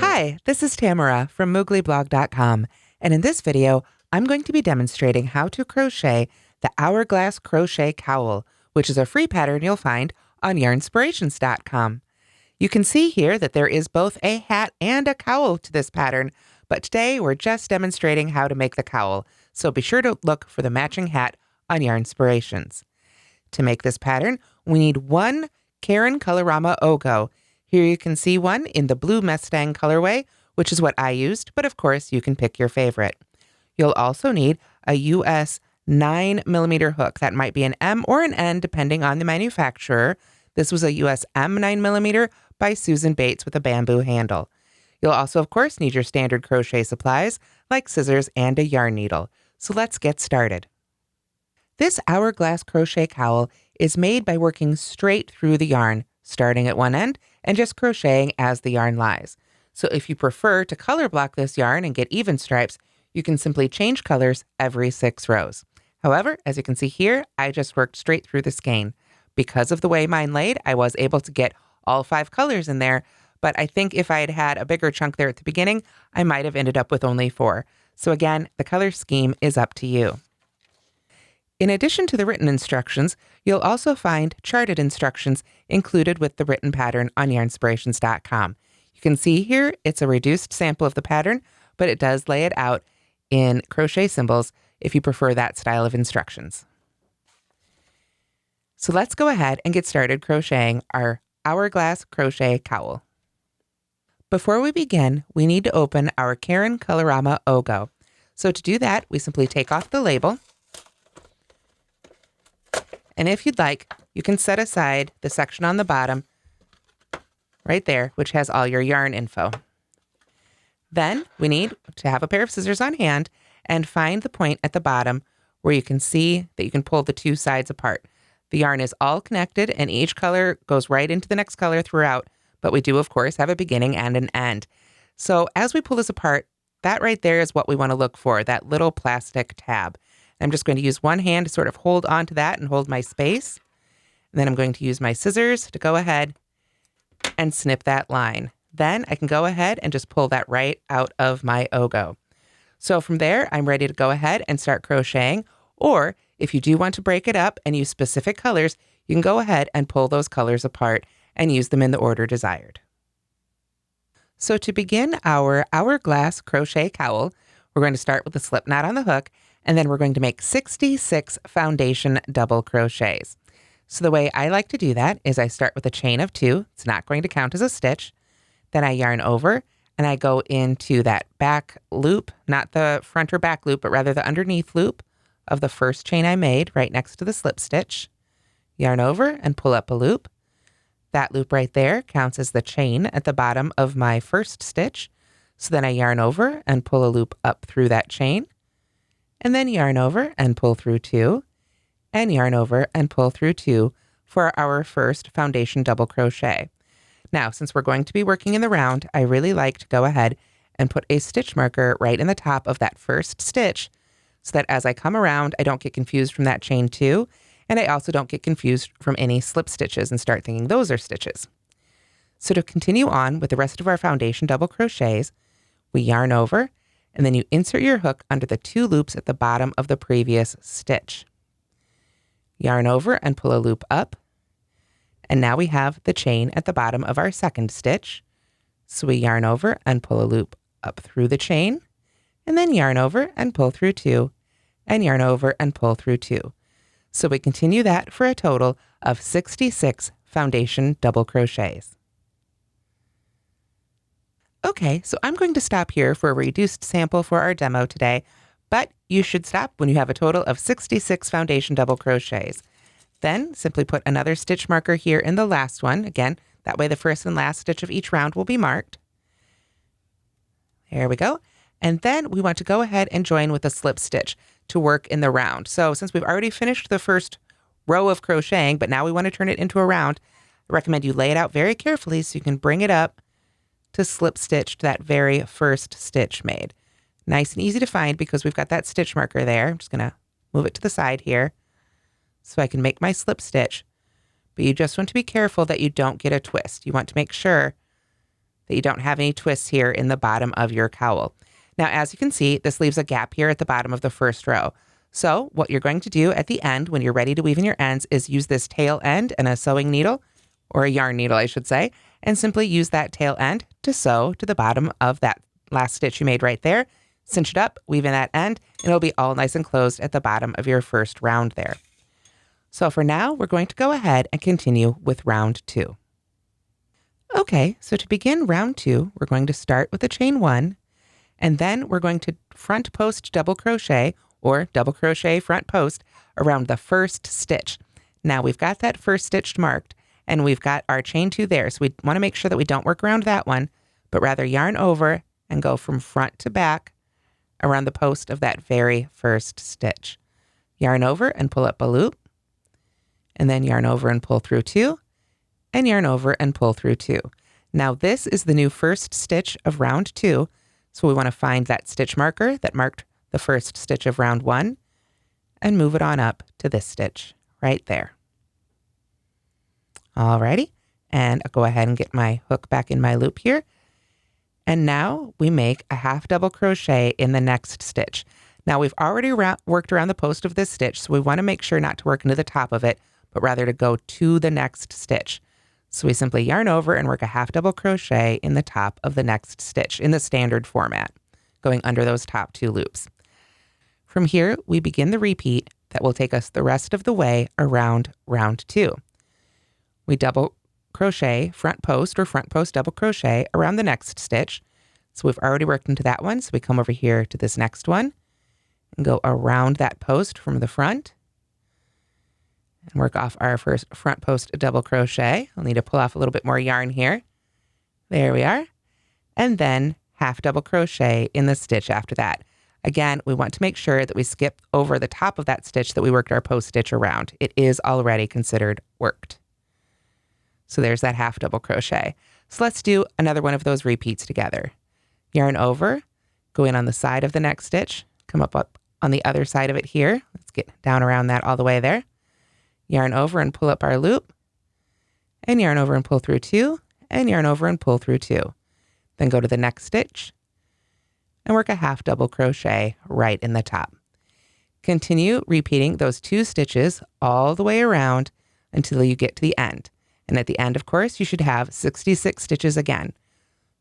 Hi, this is Tamara from mooglyblog.com, and in this video, I'm going to be demonstrating how to crochet the Hourglass Crochet Cowl, which is a free pattern you'll find on yarnspirations.com. You can see here that there is both a hat and a cowl to this pattern, but today we're just demonstrating how to make the cowl, so be sure to look for the matching hat on Yarnspirations. To make this pattern, we need one Caron Colorama O'Go. Here you can see one in the blue Mustang colorway, which is what I used, but of course you can pick your favorite. You'll also need a US 9mm hook. That might be an M or an N depending on the manufacturer. This was a US M 9mm by Susan Bates with a bamboo handle. You'll also, of course, need your standard crochet supplies like scissors and a yarn needle. So let's get started. This Hourglass Crochet Cowl is made by working straight through the yarn, starting at one end and just crocheting as the yarn lies. So if you prefer to color block this yarn and get even stripes, you can simply change colors every 6 rows. However, as you can see here, I just worked straight through the skein. Because of the way mine laid, I was able to get all 5 colors in there, but I think if I had had a bigger chunk there at the beginning, I might have ended up with only 4. So again, the color scheme is up to you. In addition to the written instructions, you'll also find charted instructions included with the written pattern on yarnspirations.com. You can see here it's a reduced sample of the pattern, but it does lay it out in crochet symbols if you prefer that style of instructions. So let's go ahead and get started crocheting our Hourglass Crochet Cowl. Before we begin, we need to open our Caron Colorama O'Go. So to do that, we simply take off the label. And if you'd like, you can set aside the section on the bottom right there, which has all your yarn info. Then we need to have a pair of scissors on hand and find the point at the bottom where you can see that you can pull the 2 sides apart. The yarn is all connected and each color goes right into the next color throughout, but we do, of course, have a beginning and an end. So as we pull this apart, that right there is what we want to look for, that little plastic tab. I'm just going to use one hand to sort of hold onto that and hold my space. And then I'm going to use my scissors to go ahead and snip that line. Then I can go ahead and just pull that right out of my O'Go. So from there, I'm ready to go ahead and start crocheting. Or if you do want to break it up and use specific colors, you can go ahead and pull those colors apart and use them in the order desired. So to begin our Hourglass Crochet Cowl, we're going to start with a slip knot on the hook, and then we're going to make 66 foundation double crochets. So the way I like to do that is I start with a chain of 2. It's not going to count as a stitch. Then I yarn over and I go into that back loop, not the front or back loop, but rather the underneath loop of the first chain I made right next to the slip stitch. Yarn over and pull up a loop. That loop right there counts as the chain at the bottom of my first stitch. So then I yarn over and pull a loop up through that chain. And then yarn over and pull through 2, and yarn over and pull through 2 for our first foundation double crochet. Now, since we're going to be working in the round, I really like to go ahead and put a stitch marker right in the top of that first stitch so that as I come around, I don't get confused from that chain 2, and I also don't get confused from any slip stitches and start thinking those are stitches. So to continue on with the rest of our foundation double crochets, we yarn over, and then you insert your hook under the 2 loops at the bottom of the previous stitch. Yarn over and pull a loop up. And now we have the chain at the bottom of our second stitch. So we yarn over and pull a loop up through the chain, and then yarn over and pull through 2, and yarn over and pull through 2. So we continue that for a total of 66 foundation double crochets. Okay, so I'm going to stop here for a reduced sample for our demo today, but you should stop when you have a total of 66 foundation double crochets. Then simply put another stitch marker here in the last one. Again, that way the first and last stitch of each round will be marked. There we go. And then we want to go ahead and join with a slip stitch to work in the round. So since we've already finished the first row of crocheting, but now we want to turn it into a round, I recommend you lay it out very carefully so you can bring it up to slip stitch to that very first stitch made. Nice and easy to find because we've got that stitch marker there. I'm just going to move it to the side here so I can make my slip stitch. but you just want to be careful that you don't get a twist. You want to make sure that you don't have any twists here in the bottom of your cowl. Now, as you can see, this leaves a gap here at the bottom of the first row. So what you're going to do at the end when you're ready to weave in your ends is use this tail end and a sewing needle, or a yarn needle, I should say, and simply use that tail end to sew to the bottom of that last stitch you made right there. Cinch it up, weave in that end, and it'll be all nice and closed at the bottom of your first round there. So for now, we're going to go ahead and continue with round 2. Okay, so to begin round 2, we're going to start with a chain 1, and then we're going to front post double crochet or double crochet front post around the first stitch. Now we've got that first stitch marked, and we've got our chain 2 there. So we want to make sure that we don't work around that one, but rather yarn over and go from front to back around the post of that very first stitch. Yarn over and pull up a loop, and then yarn over and pull through 2, and yarn over and pull through 2. Now this is the new first stitch of round 2, so we want to find that stitch marker that marked the first stitch of round 1 and move it on up to this stitch right there. Alrighty, and I'll go ahead and get my hook back in my loop here. And now we make a half double crochet in the next stitch. Now we've already worked around the post of this stitch, so we want to make sure not to work into the top of it, but rather to go to the next stitch. So we simply yarn over and work a half double crochet in the top of the next stitch in the standard format, going under those top 2 loops. From here, we begin the repeat that will take us the rest of the way around round 2. We double crochet front post or front post double crochet around the next stitch. So we've already worked into that one. So we come over here to this next one and go around that post from the front and work off our first front post double crochet. I'll need to pull off a little bit more yarn here. There we are. And then half double crochet in the stitch after that. Again, we want to make sure that we skip over the top of that stitch that we worked our post stitch around. It is already considered worked. So there's that half double crochet. So let's do another one of those repeats together. Yarn over, go in on the side of the next stitch, come up on the other side of it here. Let's get down around that all the way there. Yarn over and pull up our loop, and yarn over and pull through 2, and yarn over and pull through 2. Then go to the next stitch and work a half double crochet right in the top. Continue repeating those 2 stitches all the way around until you get to the end. And at the end, of course, you should have 66 stitches again,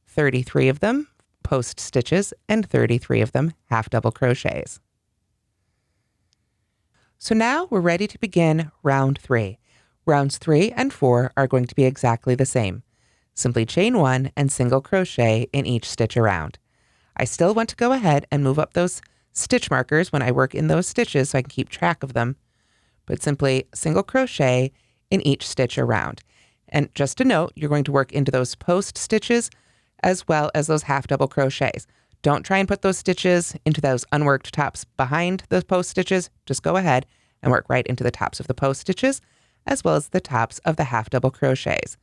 33 of them post stitches and 33 of them half double crochets. So now we're ready to begin round 3. Rounds 3 and 4 are going to be exactly the same. Simply chain 1 and single crochet in each stitch around. I still want to go ahead and move up those stitch markers when I work in those stitches so I can keep track of them, but simply single crochet in each stitch around. And just a note, you're going to work into those post stitches as well as those half double crochets. Don't try and put those stitches into those unworked tops behind the post stitches. Just go ahead and work right into the tops of the post stitches as well as the tops of the half double crochets.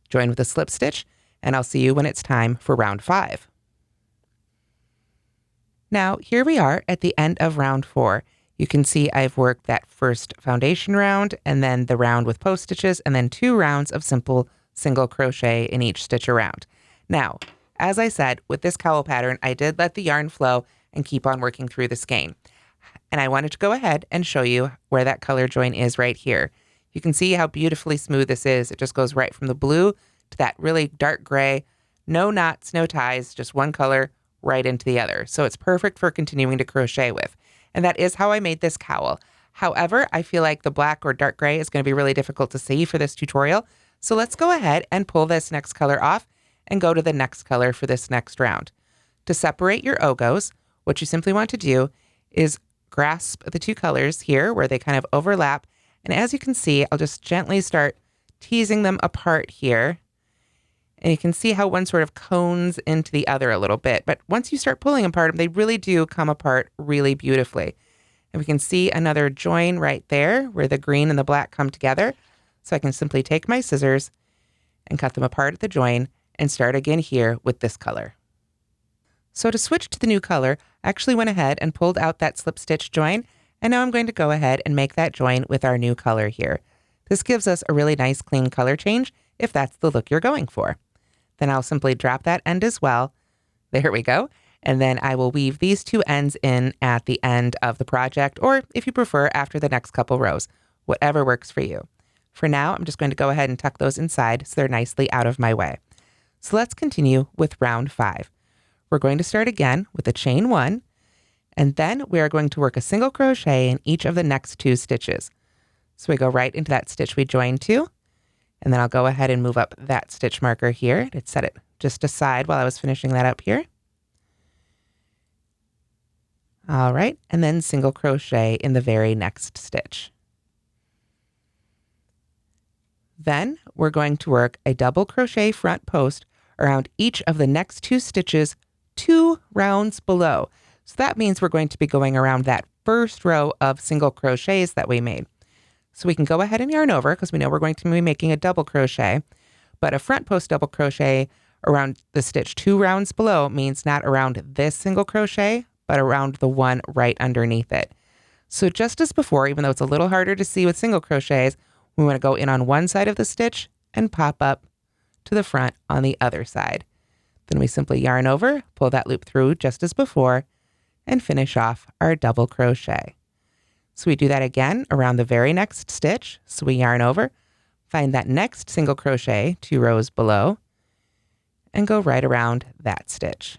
Join with a slip stitch, and I'll see you when it's time for round 5. Now, here we are at the end of round 4. You can see I've worked that first foundation round and then the round with post stitches and then 2 rounds of simple single crochet in each stitch around. Now, as I said, with this cowl pattern, I did let the yarn flow and keep on working through the skein. And I wanted to go ahead and show you where that color join is right here. You can see how beautifully smooth this is. It just goes right from the blue to that really dark gray. No knots, no ties, just one color right into the other. So it's perfect for continuing to crochet with. And that is how I made this cowl. However, I feel like the black or dark gray is going to be really difficult to see for this tutorial. So let's go ahead and pull this next color off and go to the next color for this next round. To separate your O'Gos, what you simply want to do is grasp the 2 colors here where they kind of overlap. And as you can see, I'll just gently start teasing them apart here. And you can see how one sort of cones into the other a little bit. But once you start pulling apart, they really do come apart really beautifully. And we can see another join right there where the green and the black come together. So I can simply take my scissors and cut them apart at the join and start again here with this color. So to switch to the new color, I actually went ahead and pulled out that slip stitch join. And now I'm going to go ahead and make that join with our new color here. This gives us a really nice clean color change if that's the look you're going for. Then I'll simply drop that end as well. There we go. And then I will weave these two ends in at the end of the project, or if you prefer, after the next couple rows, whatever works for you. For now, I'm just going to go ahead and tuck those inside so they're nicely out of my way. So let's continue with round 5. We're going to start again with a chain 1, and then we are going to work a single crochet in each of the next 2 stitches. So we go right into that stitch we joined to, and then I'll go ahead and move up that stitch marker here to set it just aside while I was finishing that up here. All right, and then single crochet in the very next stitch. Then we're going to work a double crochet front post around each of the next 2 stitches 2 rounds below. So that means we're going to be going around that first row of single crochets that we made. So we can go ahead and yarn over because we know we're going to be making a double crochet, but a front post double crochet around the stitch 2 rounds below means not around this single crochet, but around the one right underneath it. So just as before, even though it's a little harder to see with single crochets, we want to go in on one side of the stitch and pop up to the front on the other side. Then we simply yarn over, pull that loop through just as before, and finish off our double crochet. So we do that again around the very next stitch. So we yarn over, find that next single crochet 2 rows below, and go right around that stitch.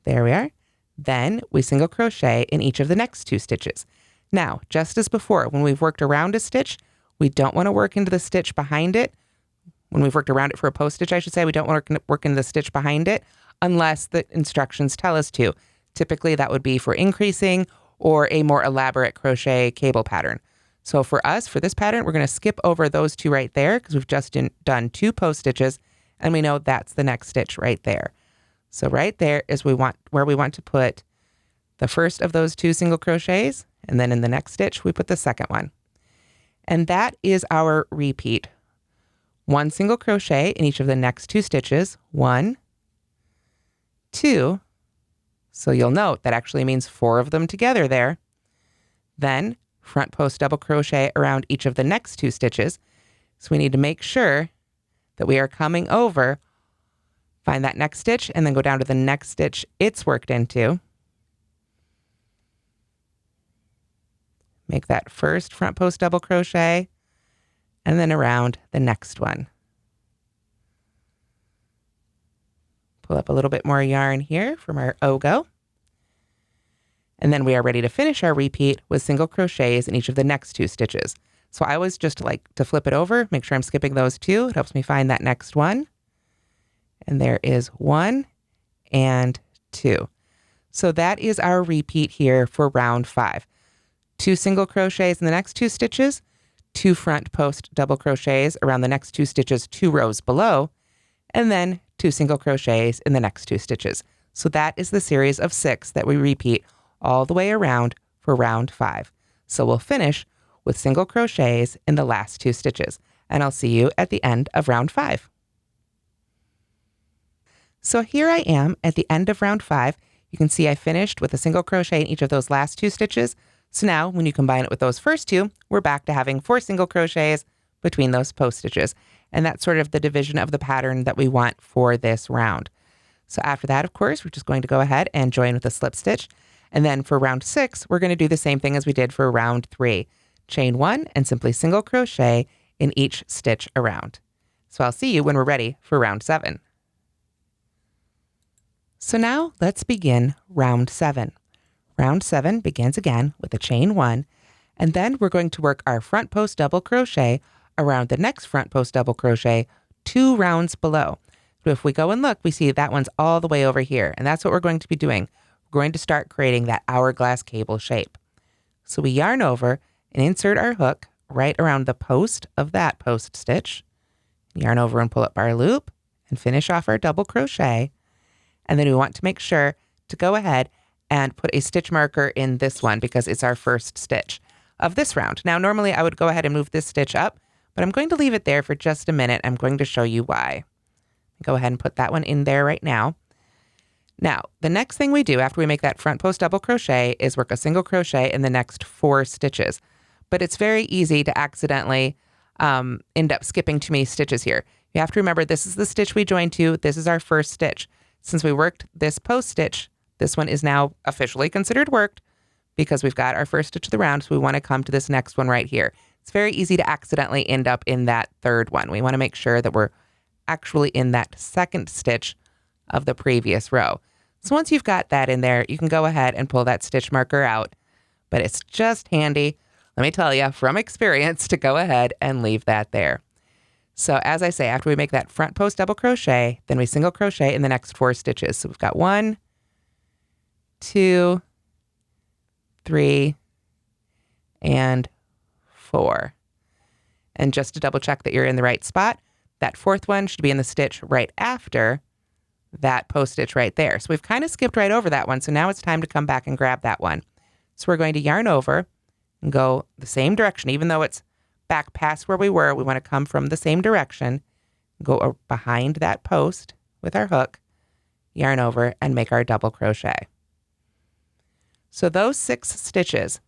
There we are. Then we single crochet in each of the next 2 stitches. Now, just as before, when we've worked around a stitch, we don't want to work into the stitch behind it. When we've worked around it for a post stitch, I should say, we don't want to work into the stitch behind it unless the instructions tell us to. Typically, that would be for increasing or a more elaborate crochet cable pattern. So for us, for this pattern, we're going to skip over those 2 right there because we've just done 2 post stitches, and we know that's the next stitch right there. So right there is where we want to put the first of those 2 single crochets, and then in the next stitch, we put the second one. And that is our repeat. 1 single crochet in each of the next 2 stitches, 1, 2, so you'll note that actually means 4 of them together there. Then front post double crochet around each of the next 2 stitches. So we need to make sure that we are coming over, find that next stitch, and then go down to the next stitch it's worked into. Make that first front post double crochet, and then around the next one. Pull up a little bit more yarn here from our O'Go. And then we are ready to finish our repeat with single crochets in each of the next 2 stitches. So I always just like to flip it over, make sure I'm skipping those 2. It helps me find that next one. And there is 1 and 2. So that is our repeat here for round 5. 2 single crochets in the next 2 stitches, 2 front post double crochets around the next 2 stitches 2 rows below, and then 2 single crochets in the next 2 stitches. So that is the series of 6 that we repeat all the way around for round 5. So we'll finish with single crochets in the last 2 stitches, and I'll see you at the end of round 5. So here I am at the end of round 5. You can see I finished with a single crochet in each of those last 2 stitches. So now when you combine it with those first 2, we're back to having 4 single crochets between those post stitches. And that's sort of the division of the pattern that we want for this round. So after that, of course, we're just going to go ahead and join with a slip stitch. And then for round 6, we're going to do the same thing as we did for round 3. Chain 1 and simply single crochet in each stitch around. So I'll see you when we're ready for round 7. So now let's begin round 7. Round 7 begins again with a chain 1, and then we're going to work our front post double crochet around the next front post double crochet 2 rounds below. So if we go and look, we see that one's all the way over here, and that's what we're going to be doing. We're going to start creating that hourglass cable shape. So we yarn over and insert our hook right around the post of that post stitch, yarn over and pull up our loop, and finish off our double crochet. And then we want to make sure to go ahead and put a stitch marker in this one because it's our first stitch of this round. Now, normally I would go ahead and move this stitch up, but I'm going to leave it there for just a minute. I'm going to show you why. Go ahead and put that one in there right now. Now, the next thing we do after we make that front post double crochet is work a single crochet in the next 4 stitches. but it's very easy to accidentally end up skipping too many stitches here. You have to remember this is the stitch we joined to. This is our first stitch. Since we worked this post stitch, this one is now officially considered worked because we've got our first stitch of the round. So we want to come to this next one right here. It's very easy to accidentally end up in that third one. We want to make sure that we're actually in that second stitch of the previous row. So once you've got that in there, you can go ahead and pull that stitch marker out, but it's just handy, let me tell you from experience, to go ahead and leave that there. So as I say, after we make that front post double crochet, then we single crochet in the next 4 stitches. So we've got 1, 2, 3, and 4. And just to double check that you're in the right spot, that 4th one should be in the stitch right after that post stitch right there. So we've kind of skipped right over that one. So now it's time to come back and grab that one. So we're going to yarn over and go the same direction. Even though it's back past where we were, we want to come from the same direction, go behind that post with our hook, yarn over, and make our double crochet. So those 6 stitches,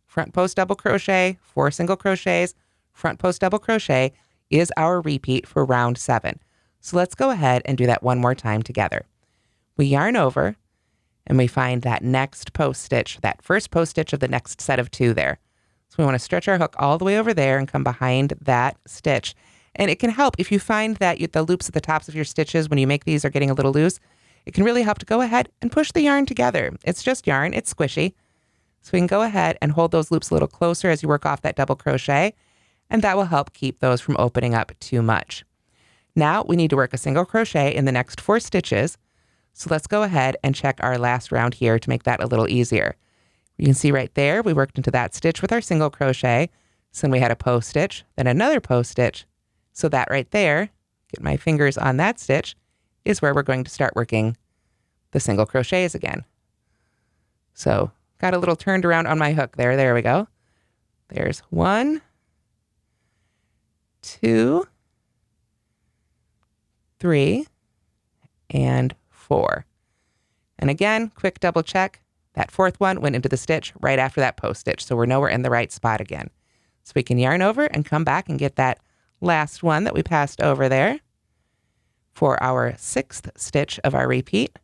front post double crochet, 4 single crochets, front post double crochet, is our repeat for round 7. So let's go ahead and do that one more time together. We yarn over and we find that next post stitch, that first post stitch of the next set of 2 there. So we want to stretch our hook all the way over there and come behind that stitch. And it can help if you find that the loops at the tops of your stitches when you make these are getting a little loose. It can really help to go ahead and push the yarn together. It's just yarn, it's squishy. So we can go ahead and hold those loops a little closer as you work off that double crochet, and that will help keep those from opening up too much. Now we need to work a single crochet in the next 4 stitches. So let's go ahead and check our last round here to make that a little easier. You can see right there, we worked into that stitch with our single crochet. So then we had a post stitch, then another post stitch. So that right there, get my fingers on that stitch, is where we're going to start working the single crochets again. So got a little turned around on my hook there. There we go. There's 1, 2, 3, and 4. And again, quick double check. That 4th one went into the stitch right after that post stitch. So we know we're in the right spot again. So we can yarn over and come back and get that last one that we passed over there for our 6th stitch of our repeat.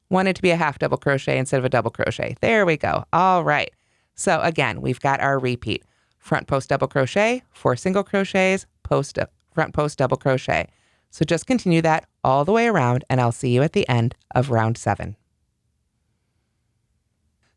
Wanted to be a half double crochet instead of a double crochet. There we go. All right. So again, we've got our repeat. Front post double crochet, 4 single crochets, front post double crochet. So just continue that all the way around, and I'll see you at the end of round 7.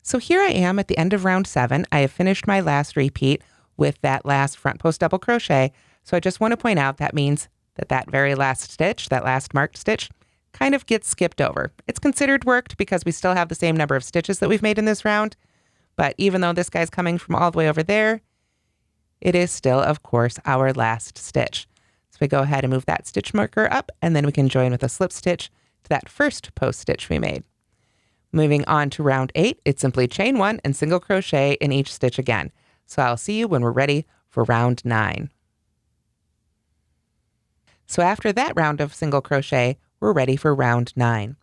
So here I am at the end of round 7. I have finished my last repeat with that last front post double crochet. So I just want to point out that means that that very last stitch, that last marked stitch, kind of gets skipped over. It's considered worked because we still have the same number of stitches that we've made in this round. But even though this guy's coming from all the way over there, it is still, of course, our last stitch. So we go ahead and move that stitch marker up, and then we can join with a slip stitch to that first post stitch we made. Moving on to round 8, it's simply chain 1 and single crochet in each stitch again. So I'll see you when we're ready for round 9. So after that round of single crochet, we're ready for round 9.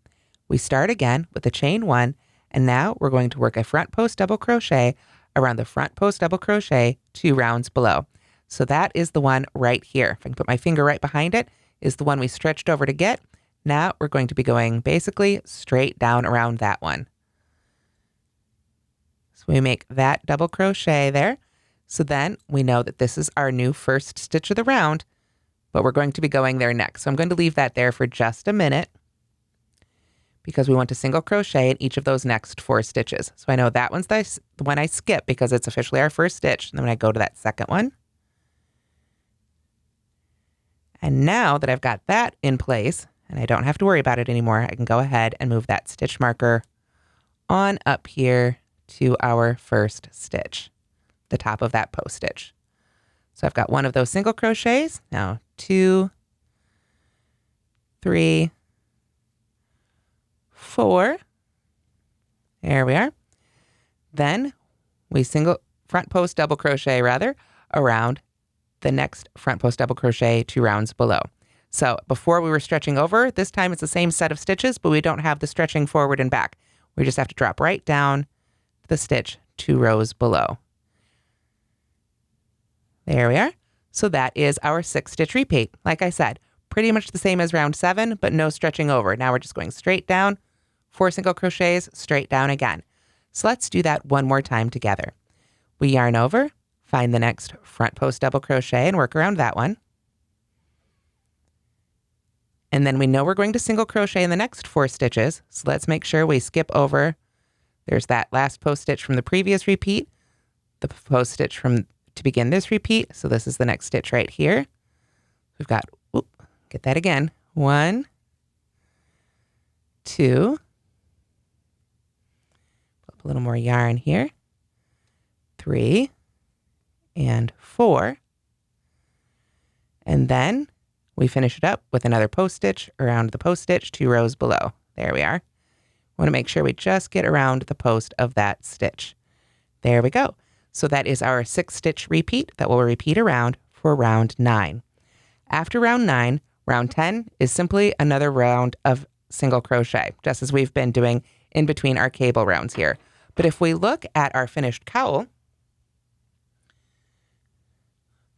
We start again with a chain 1, and now we're going to work a front post double crochet around the front post double crochet 2 rounds below. So that is the one right here. If I can put my finger right behind it, is the one we stretched over to get. Now we're going to be going basically straight down around that one. So we make that double crochet there. So then we know that this is our new first stitch of the round, but we're going to be going there next. So I'm going to leave that there for just a minute because we want to single crochet in each of those next 4 stitches. So I know that one's the one I skip because it's officially our first stitch. And then when I go to that second one, and now that I've got that in place and I don't have to worry about it anymore, I can go ahead and move that stitch marker on up here to our first stitch, the top of that post stitch. So I've got one of those single crochets. Now 2, 3, 4. There we are. Then we front post double crochet around the next front post double crochet 2 rounds below. So before we were stretching over, this time it's the same set of stitches, but we don't have the stretching forward and back. We just have to drop right down the stitch 2 rows below. There we are. So that is our 6-stitch repeat. Like I said, pretty much the same as round 7, but no stretching over. Now we're just going straight down, 4 single crochets, straight down again. So let's do that one more time together. We yarn over, find the next front post double crochet and work around that one. And then we know we're going to single crochet in the next 4 stitches. So let's make sure we skip over. There's that last post stitch from the previous repeat, the post stitch from to begin this repeat. So this is the next stitch right here. We've got, get that again. 1, 2, a little more yarn here, 3, and 4. And then we finish it up with another post stitch around the post stitch 2 rows below. There we are. Want to make sure we just get around the post of that stitch. There we go. So that is our 6-stitch repeat that will repeat around for round 9. After round 9, round 10 is simply another round of single crochet, just as we've been doing in between our cable rounds here. But if we look at our finished cowl,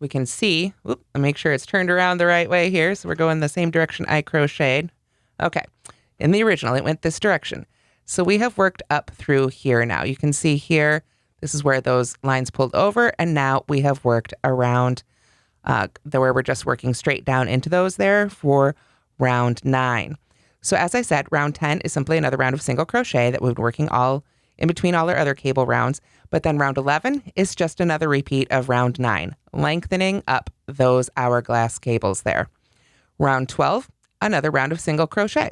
we can see, make sure it's turned around the right way here. So we're going the same direction I crocheted. Okay. In the original, it went this direction. So we have worked up through here now. You can see here, this is where those lines pulled over. And now we have worked around where we're just working straight down into those there for round 9. So as I said, round 10 is simply another round of single crochet that we've been working all in between all our other cable rounds. But then round 11 is just another repeat of round 9, lengthening up those hourglass cables there. Round 12, another round of single crochet.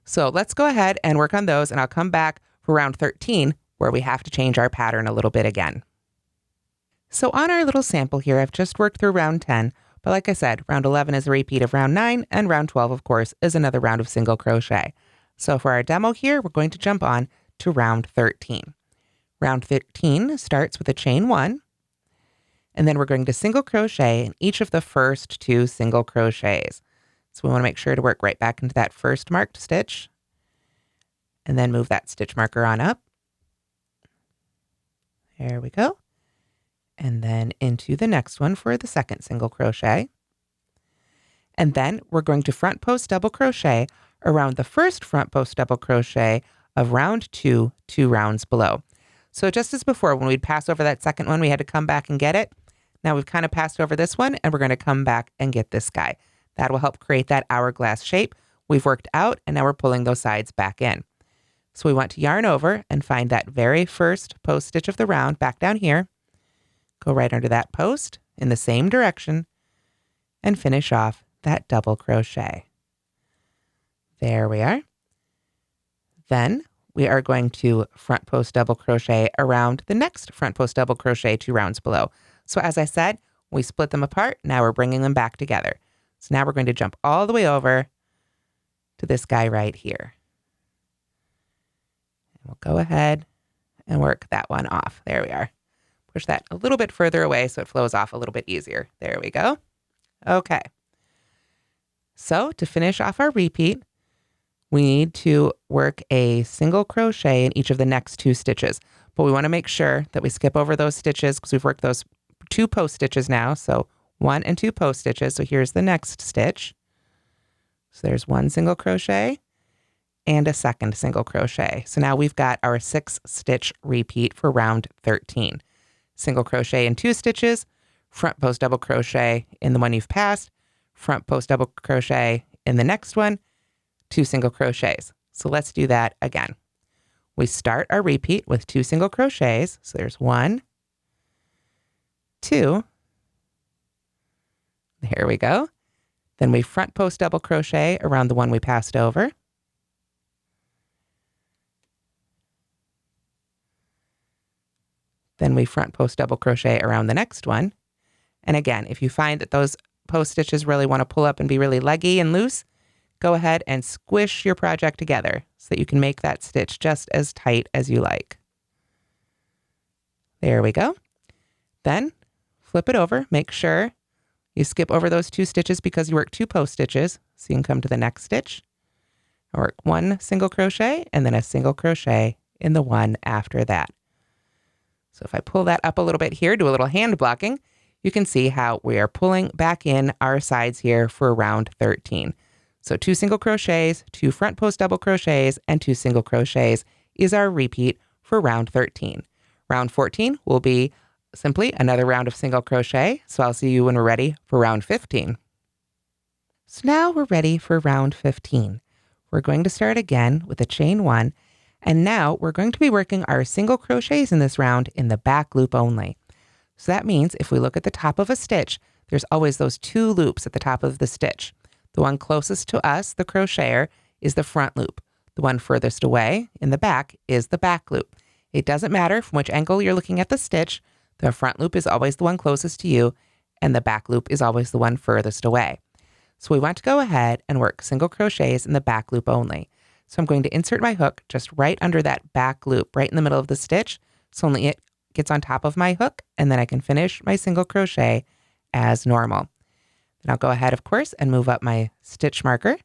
So let's go ahead and work on those, and I'll come back for round 13, where we have to change our pattern a little bit again. So on our little sample here, I've just worked through round 10, but like I said, round 11 is a repeat of round 9, and round 12, of course, is another round of single crochet. So for our demo here, we're going to jump on to round 13. Round 13 starts with a chain 1, and then we're going to single crochet in each of the first 2 single crochets. So we want to make sure to work right back into that first marked stitch, and then move that stitch marker on up. There we go. And then into the next one for the second single crochet. And then we're going to front post double crochet around the first front post double crochet of round 2, 2 rounds below. So just as before, when we'd pass over that second one, we had to come back and get it. Now we've kind of passed over this one, and we're going to come back and get this guy. That will help create that hourglass shape we've worked out, and now we're pulling those sides back in. So we want to yarn over and find that very first post stitch of the round back down here. Go right under that post in the same direction and finish off that double crochet. There we are. Then we are going to front post double crochet around the next front post double crochet 2 rounds below. So as I said, we split them apart. Now we're bringing them back together. So now we're going to jump all the way over to this guy right here. And we'll go ahead and work that one off. There we are. Push that a little bit further away so it flows off a little bit easier. There we go. Okay. So to finish off our repeat, we need to work a single crochet in each of the next 2 stitches. But we want to make sure that we skip over those stitches because we've worked those 2 post stitches now. So 1 and 2 post stitches. So here's the next stitch. So there's 1 single crochet and a second single crochet. So now we've got our 6-stitch repeat for round 13. Single crochet in 2 stitches, front post double crochet in the one you've passed, front post double crochet in the next one, 2 single crochets. So let's do that again. We start our repeat with 2 single crochets. So there's 1, 2. There we go. Then we front post double crochet around the one we passed over. Then we front post double crochet around the next one. And again, if you find that those post stitches really want to pull up and be really leggy and loose, go ahead and squish your project together so that you can make that stitch just as tight as you like. There we go. Then flip it over. Make sure you skip over those 2 stitches because you work 2 post stitches. So you can come to the next stitch, work 1 single crochet, and then a single crochet in the one after that. So if I pull that up a little bit here, do a little hand blocking, you can see how we are pulling back in our sides here for round 13. So 2 single crochets, 2 front post double crochets, and 2 single crochets is our repeat for round 13. Round 14 will be simply another round of single crochet. So I'll see you when we're ready for round 15. So now we're ready for round 15. We're going to start again with a chain 1. And now we're going to be working our single crochets in this round in the back loop only. So that means if we look at the top of a stitch, there's always those 2 loops at the top of the stitch. The one closest to us, the crocheter, is the front loop. The one furthest away in the back is the back loop. It doesn't matter from which angle you're looking at the stitch. The front loop is always the one closest to you, and the back loop is always the one furthest away. So we want to go ahead and work single crochets in the back loop only. So I'm going to insert my hook just right under that back loop, right in the middle of the stitch, so only it gets on top of my hook, and then I can finish my single crochet as normal. Then I'll go ahead, of course, and move up my stitch marker.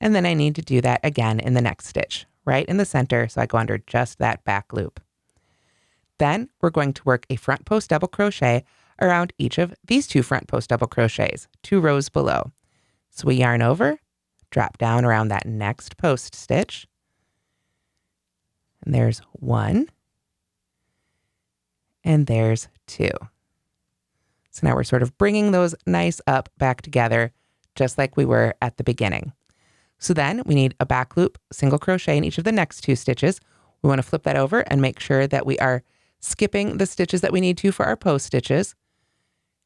And then I need to do that again in the next stitch, right in the center, so I go under just that back loop. Then we're going to work a front post double crochet around each of these 2 front post double crochets, 2 rows below. So we yarn over, drop down around that next post stitch, and there's 1, and there's 2. So now we're sort of bringing those nice up back together, just like we were at the beginning. So then we need a back loop single crochet in each of the next 2 stitches. We want to flip that over and make sure that we are skipping the stitches that we need to for our post stitches,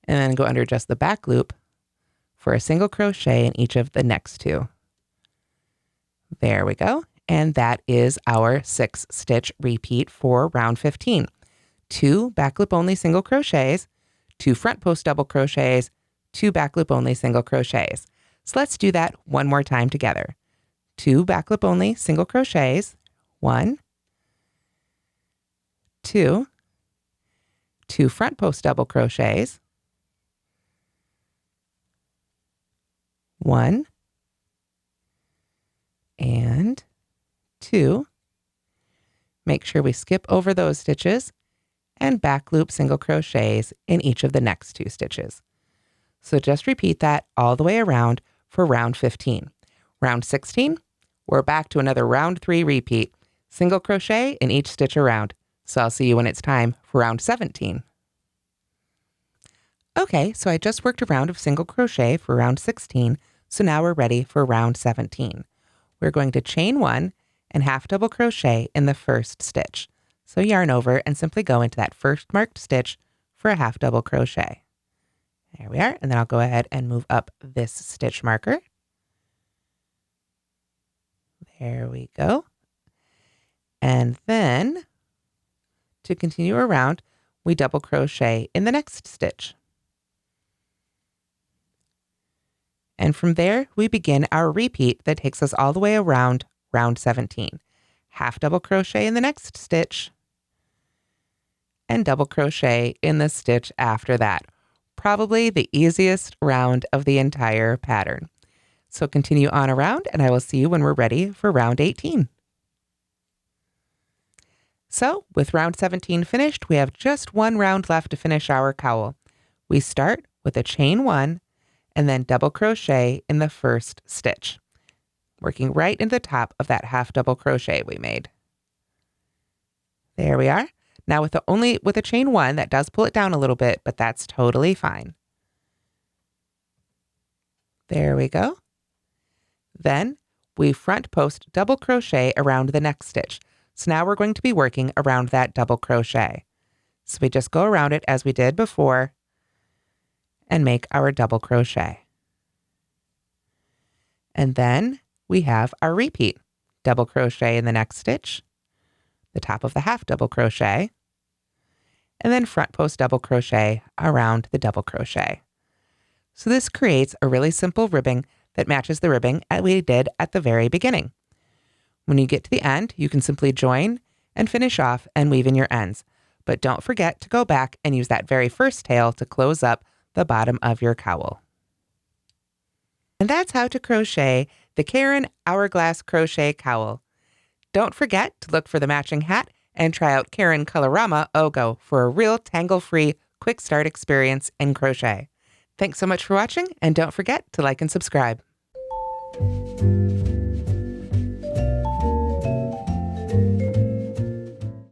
and then go under just the back loop for a single crochet in each of the next 2. There we go. And that is our 6 stitch repeat for round 15. 2 back loop only single crochets, 2 front post double crochets, 2 back loop only single crochets. So let's do that one more time together. 2 back loop only single crochets, 1, 2, 2 front post double crochets, 1, and 2. Make sure we skip over those stitches and back loop single crochets in each of the next 2 stitches. So just repeat that all the way around for round 15. Round 16, we're back to another round 3 repeat, single crochet in each stitch around. So I'll see you when it's time for round 17. Okay, so I just worked a round of single crochet for round 16, so now we're ready for round 17. We're going to chain 1 and half double crochet in the first stitch. So yarn over and simply go into that first marked stitch for a half double crochet. There we are, and then I'll go ahead and move up this stitch marker. There we go. And then to continue around, we double crochet in the next stitch. And from there, we begin our repeat that takes us all the way around round 17. Half double crochet in the next stitch, and double crochet in the stitch after that. Probably the easiest round of the entire pattern. So continue on around, and I will see you when we're ready for round 18. So with round 17 finished, we have just 1 round left to finish our cowl. We start with a chain 1 and then double crochet in the first stitch, working right into the top of that half double crochet we made. There we are. Now with a chain 1, that does pull it down a little bit, but that's totally fine. There we go. Then we front post double crochet around the next stitch. So now we're going to be working around that double crochet. So we just go around it as we did before and make our double crochet. And then we have our repeat. Double crochet in the next stitch, the top of the half double crochet, and then front post double crochet around the double crochet. So this creates a really simple ribbing that matches the ribbing that we did at the very beginning. When you get to the end, you can simply join and finish off and weave in your ends. But don't forget to go back and use that very first tail to close up the bottom of your cowl. And that's how to crochet the Caron Hourglass Crochet Cowl. Don't forget to look for the matching hat and try out Caron Colorama O'Go for a real tangle-free, quick start experience in crochet. Thanks so much for watching, and don't forget to like and subscribe.